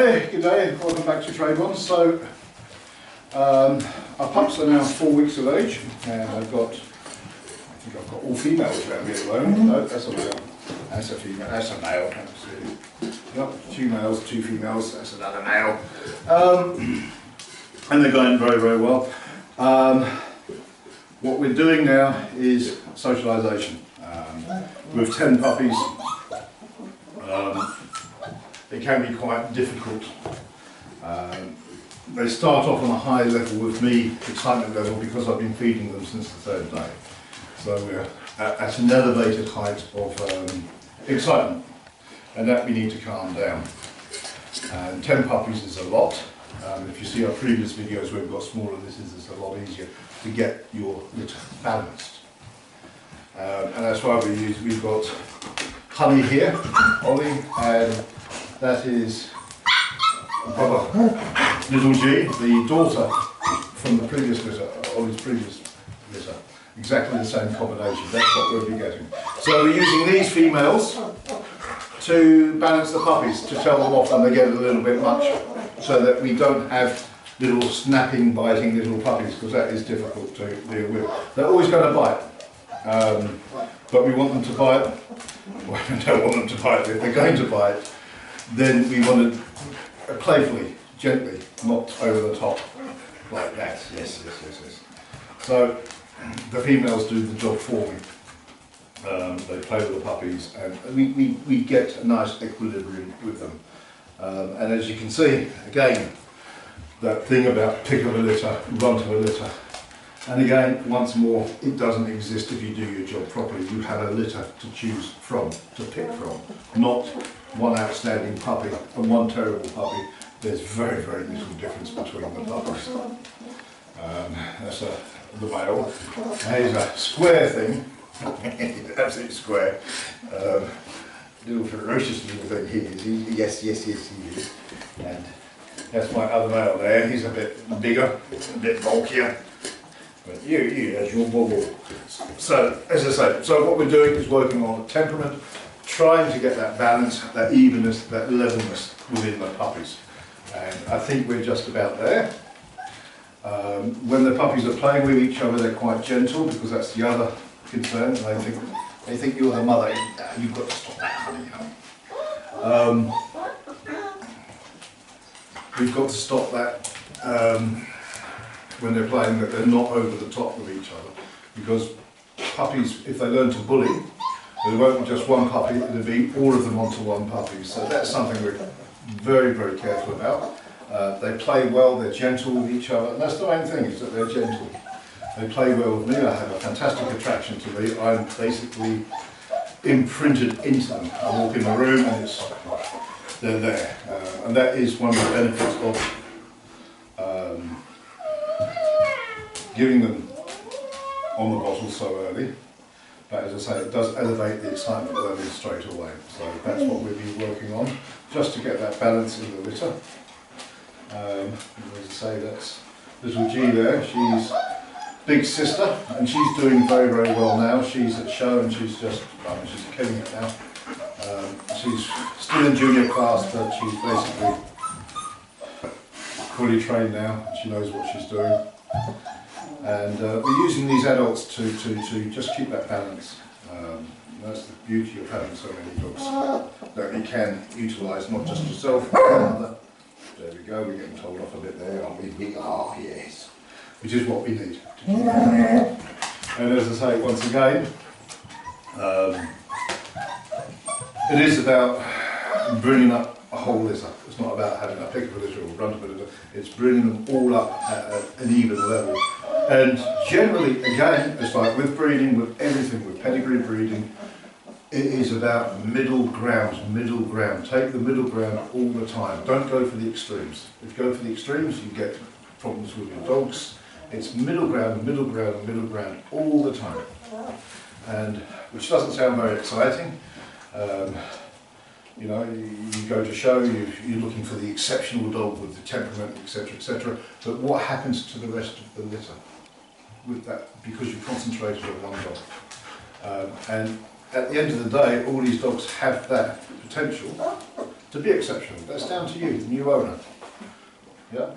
Hey, good day, welcome back to Trebons. So, our pups are now 4 weeks of age, and I think I've got all females around here at the moment. No, that's a male, that's a female, that's a male. Yep, 2 males, 2 females, that's another male. And they're going very, very well. What we're doing now is socialisation. With 10 puppies, it can be quite difficult. They start off on a high level with me, excitement level, because I've been feeding them since the 3rd day. So we're at an elevated height of excitement, and that we need to calm down. 10 puppies is a lot. If you see our previous videos where we've got smaller litters, it's a lot easier to get your litter balanced. And that's why we've got Honey here, Ollie, and that is little G, the daughter from the previous litter, Ollie's previous litter. Exactly the same combination, that's what we'll be getting. So we're using these females to balance the puppies, to tell them off when they get a little bit much, so that we don't have little snapping, biting little puppies, because that is difficult to deal with. They're always going to bite, but we want them to bite. Well, we don't want them to bite, but if they're going to bite, then we want to playfully, gently, not over the top, like that. Yes, yes, yes, yes. So the females do the job for me. They play with the puppies, and we get a nice equilibrium with them. And as you can see, again, that thing about pick up a litter, run to a litter. And again, once more, it doesn't exist if you do your job properly. You have a litter to choose from, to pick from, not one outstanding puppy and one terrible puppy. There's very, very little difference between the puppies. That's the male. And he's a square thing, absolutely square. Little ferocious little thing he is. Yes, yes, yes, he is. And that's my other male there. He's a bit bigger, a bit bulkier. But you, as your bubble. So, as I say, so what we're doing is working on temperament, trying to get that balance, that evenness, that levelness within the puppies. And I think we're just about there. When the puppies are playing with each other, they're quite gentle, because that's the other concern. They think you're the mother. You've got to stop that, honey. We've got to stop that. When they're playing, that they're not over the top with each other, because puppies, if they learn to bully, it won't be just one puppy, it'll be all of them onto one puppy. So that's something we're very, very careful about. They play well, they're gentle with each other, and that's the main thing, is that they're gentle. They play well with me, I have a fantastic attraction to me. I'm basically imprinted into them. I walk in the room and they're there. And that is one of the benefits of giving them on the bottle so early. But as I say, it does elevate the excitement level straight away. So that's what we've been working on, just to get that balance in the litter. As I say, that's little G there. She's big sister, and she's doing very, very well now. She's at show, and she's just, she's killing it now. She's still in junior class, but she's basically fully trained now. She knows what she's doing. And we're using these adults to just keep that balance. That's the beauty of having so many dogs that you can utilise, not just yourself, but another. There we go, we're getting told off a bit there, aren't we? We are, yes. Which is what we need. And as I say, once again, it is about bringing up a whole litter. It's not about having a pick of a litter or run to a litter. It's bringing them all up at an even level. And generally, again, it's like with breeding, with everything, with pedigree breeding, it is about middle ground, middle ground. Take the middle ground all the time. Don't go for the extremes. If you go for the extremes, you get problems with your dogs. It's middle ground, middle ground, middle ground all the time. And which doesn't sound very exciting. You know, you go to show, you're looking for the exceptional dog with the temperament, etc., etc. But what happens to the rest of the litter with that? Because you concentrated on one dog. And at the end of the day, all these dogs have that potential to be exceptional. That's down to you, the new owner. Yeah?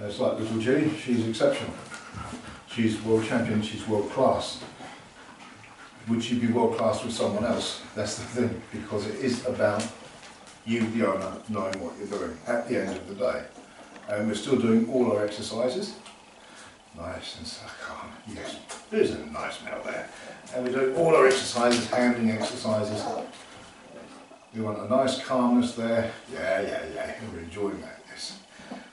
It's like little G, she's exceptional. She's world champion, she's world class. Would she be world class with someone else? That's the thing, because it is about you, the owner, knowing what you're doing at the end of the day. And we're still doing all our exercises. Nice and so calm. Yes, there's a nice male there. And we're doing all our exercises, handling exercises. We want a nice calmness there. Yeah. We're enjoying that, yes.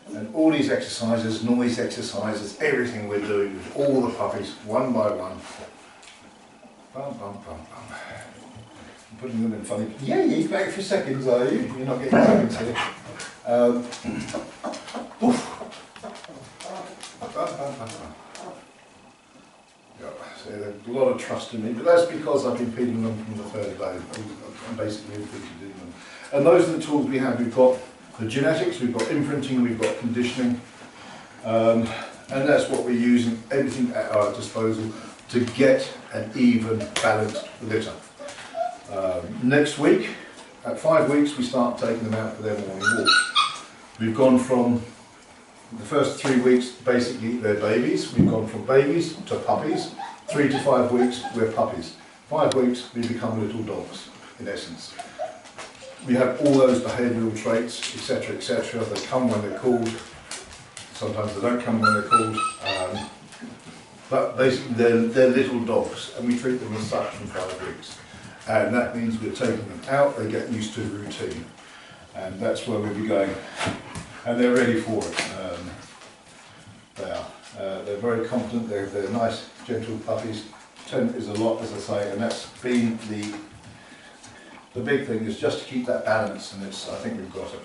And all these exercises, noise exercises, everything we're doing with all the puppies, one by one. Bum, bum, bum, bum. I'm putting them in funny. Yeah, you're back for seconds, are you? You're not getting seconds here. Oof. Yeah, so there's a lot of trust in me, but that's because I've been feeding them from the third day. I'm basically feeding them. And those are the tools we have. We've got the genetics, we've got imprinting, we've got conditioning, and that's what we're using, everything at our disposal to get an even, balanced litter. Next week, at 5 weeks, we start taking them out for their morning walks. We've gone from the first 3 weeks, basically they're babies. We've gone from babies to puppies. 3 to 5 weeks, we're puppies. 5 weeks, we become little dogs, in essence. We have all those behavioural traits, etc., etc. They come when they're called. Sometimes they don't come when they're called. But basically, they're little dogs, and we treat them as such from 5 weeks. And that means we're taking them out, they get used to the routine. And that's where we'll be going. And they're ready for it. They are. They're very confident, they're nice, gentle puppies. 10 is a lot, as I say, and that's been the big thing, is just to keep that balance, and I think we've got it.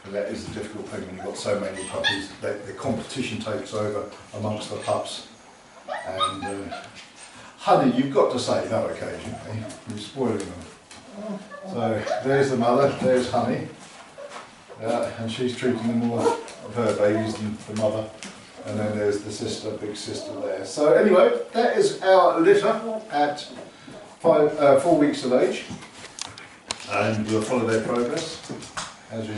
And that is the difficult thing when you've got so many puppies. The competition takes over amongst the pups. And honey, you've got to say no occasionally. You're spoiling them. So there's the mother, there's Honey. And she's treating them more of her babies than the mother. And then there's the sister, big sister there. So anyway, that is our litter at 4 weeks of age. And we'll follow their progress as we